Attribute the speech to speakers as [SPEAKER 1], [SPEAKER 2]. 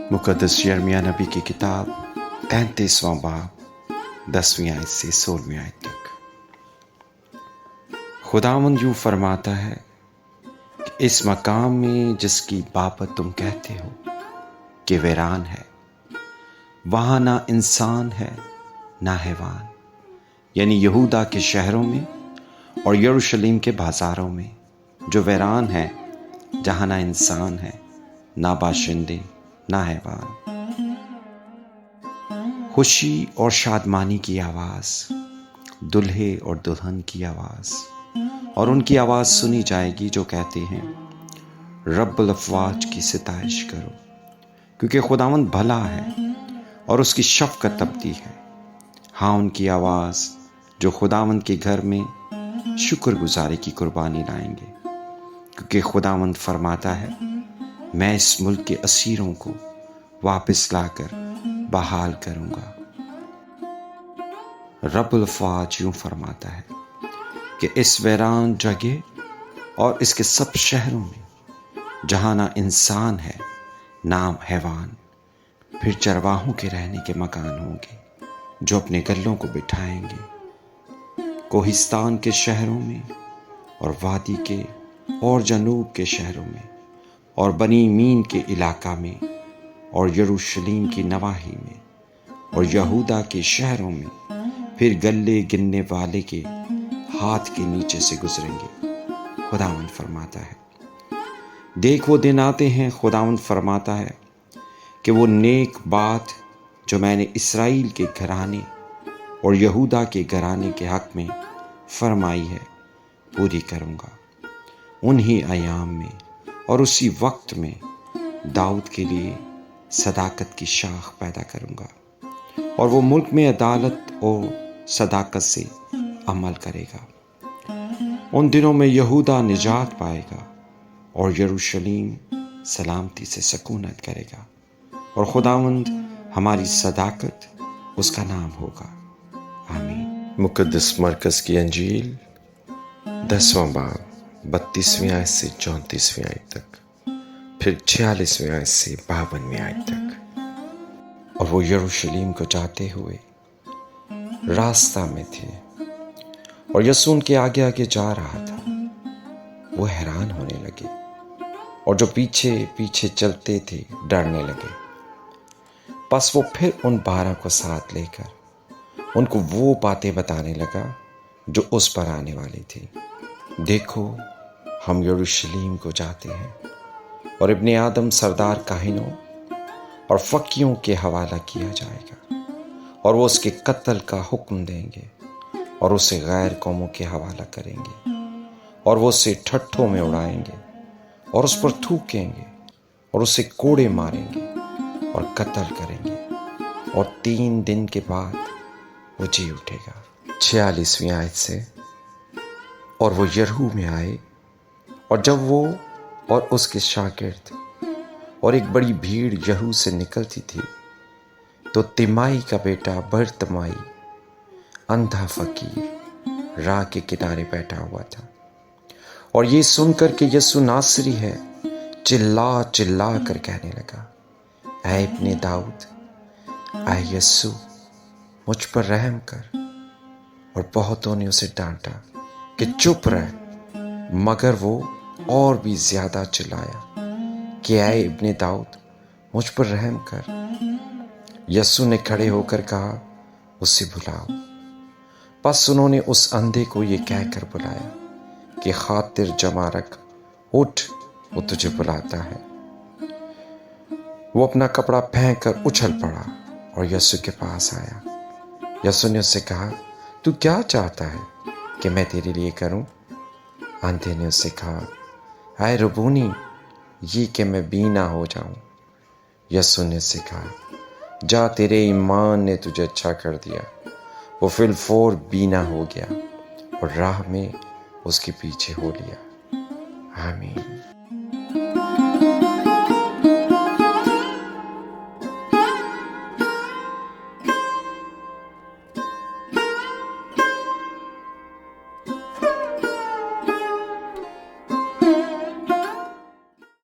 [SPEAKER 1] मुक़द्दस यिर्मयाह नबी की किताब 33वां बाब 10वीं आयत से 16वीं आयत तक। खुदावंद यूं फरमाता है कि इस मकाम में जिसकी बाबत तुम कहते हो कि वीरान है, वहाँ ना इंसान है ना हैवान, यानी यहूदा के शहरों में और यरूशलेम के बाज़ारों में जो वीरान है, जहाँ ना इंसान है ना बाशिंदे ना हैवान। खुशी और शादमानी की आवाज़, दुल्हे और दुल्हन की आवाज़, और उनकी आवाज़ सुनी जाएगी जो कहते हैं रब्बुल अफ़वाज की सिताइश करो, क्योंकि खुदावंद भला है और उसकी शफ़क़त अबदी है। हाँ, उनकी आवाज़ जो खुदावंद के घर में शुक्रगुजारी की कुर्बानी लाएंगे, क्योंकि खुदावंद फरमाता है मैं इस मुल्क के असीरों को वापस लाकर बहाल करूँगा। रब्बुल अफ़वाज यूँ फरमाता है कि इस वीरान जगह और इसके सब शहरों में जहाँ ना इंसान है ना हैवान, फिर चरवाहों के रहने के मकान होंगे जो अपने गल्लों को बिठाएंगे। कोहिस्तान के शहरों में और वादी के और जनूब के शहरों में और बनी मीन के इलाका में और यरूशलेम की नवाही में और यहूदा के शहरों में फिर गल्ले गिनने वाले के हाथ के नीचे से गुजरेंगे। खुदावंद फरमाता है, देख वो दिन आते हैं, खुदावंद फरमाता है कि वो नेक बात जो मैंने इस्राएल के घराने और यहूदा के घराने के हक में फरमाई है पूरी करूँगा। उन्हीं अयाम में और उसी वक्त में दाऊद के लिए सदाकत की शाख पैदा करूँगा और वो मुल्क में अदालत और सदाकत से अमल करेगा। उन दिनों में यहूदा निजात पाएगा और यरूशलेम सलामती से सकूनत करेगा, और खुदावंद हमारी सदाकत उसका नाम होगा। आमीन। मुक़द्दस मरकज़ की अंजील 10वां बाब 32वीं आयत से 34वीं आयत तक, फिर 46वीं आयत से 52वीं आयत तक। और वो यरूशलेम को जाते हुए रास्ता में थे और यीशु उनके आगे आगे जा रहा था। वो हैरान होने लगे और जो पीछे पीछे चलते थे डरने लगे। बस वो फिर उन 12 को साथ लेकर उनको वो बातें बताने लगा जो उस पर आने वाली थी। देखो, हम यरूशलेम को जाते हैं और इब्ने आदम सरदार काहिनों और फकीयों के हवाला किया जाएगा, और वो उसके कत्ल का हुक्म देंगे और उसे गैर कौमों के हवाला करेंगे, और वो उसे ठट्ठों में उड़ाएंगे और उस पर थूकेंगे और उसे कोड़े मारेंगे और कत्ल करेंगे, और 3 दिन के बाद वो जी उठेगा। 46वीं आयत से, और वो यरीहो में आए, और जब वो और उसके शागिर्द और एक बड़ी भीड़ यरीहो से निकलती थी, तो तिमाई का बेटा बरतिमाई, अंधा फकीर, राह के किनारे बैठा हुआ था, और ये सुनकर कि यीशु नासरी है, चिल्ला चिल्ला कर कहने लगा, ऐ इब्ने दाऊद, ऐ यीशु, मुझ पर रहम कर। और बहुतों ने उसे डांटा कि चुप रह, मगर वो और भी ज्यादा चिल्लाया कि ऐ इब्ने दाऊद, मुझ पर रहम कर। यीशु ने खड़े होकर कहा, उसे बुलाओ। बस उन्होंने उस अंधे को ये कहकर बुलाया कि खातिर जमा रख, उठ, वो तुझे बुलाता है। वो अपना कपड़ा फेंक कर उछल पड़ा और यीशु के पास आया। यीशु ने उससे कहा, तू क्या चाहता है कि मैं तेरे लिए करूं? अंधे ने उससे कहा, ऐ रब्बूनी, ये कि मैं बीना हो जाऊं। यीशु ने उससे कहा, जा, तेरे ईमान ने तुझे अच्छा कर दिया। वो फिलफौर बीना हो गया और राह में उसके पीछे हो लिया। आमीन।